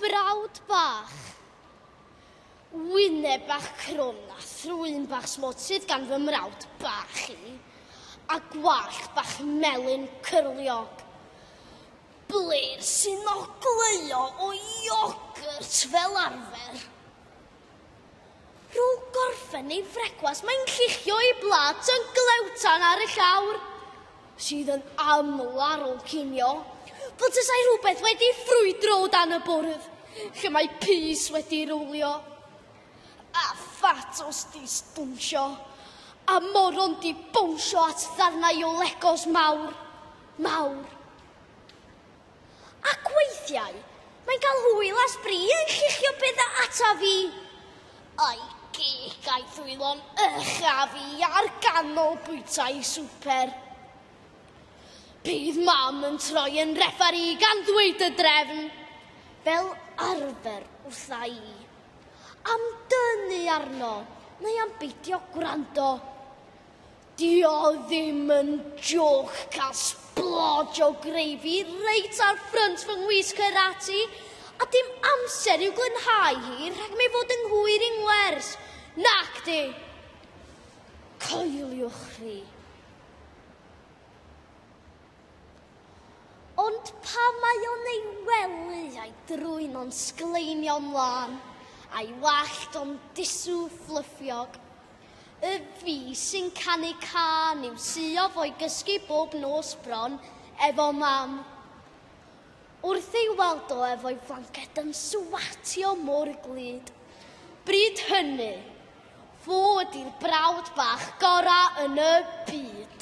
brawd bach. Wyneb bach crwn a thrwyn bach smotydd gan fy mrawd bach i. A gwallt bach melyn cyrliog. Blir sy'n ogleuo o iogurt fel arfer. Rwy'n gorffen ei frecwas, mae'n lluchio ei blat yn glewtan ar y llawr, sydd yn aml ar ôl cinio, fod ysai rhywbeth wedi ffrwydro dan y bwrdd, lle mae pys wedi rwlio. A ffatos di stwnsio, a moron di bwnsio at ddarnau o legos mawr, mawr. Ac weithiau, mae'n cael hwyl a sbri yn lluchio bydda ata fi. Ai gig a'i ddwylon ychafi ar ganol bwytau swper. Bydd mam yn troi yn referi gan ddweud y drefn, fel arfer wrtha i. Am dynnu arno, neu am beidio gwrando. Dio ddim yn joc cael sblodge o greifi reit ar ffrynt fy ngwisg karate, a dim amser i'w glynhau hi rhag me fod yng nghyr i'n wers. Nac di. Coeliwch chi. Ond pa mae o'n ei welu a'i drwy'n o'n sgleinio mlaen, a'i wallt o'n disw flyffiog, y fi sy'n canu can i'w suof o'i gysgu bob nos bron efo mam. Wrth ei weld o efo'i flanced yn swatio mor glyd. Bryd hynny, fo ydy'r brawd bach gora yn y byd.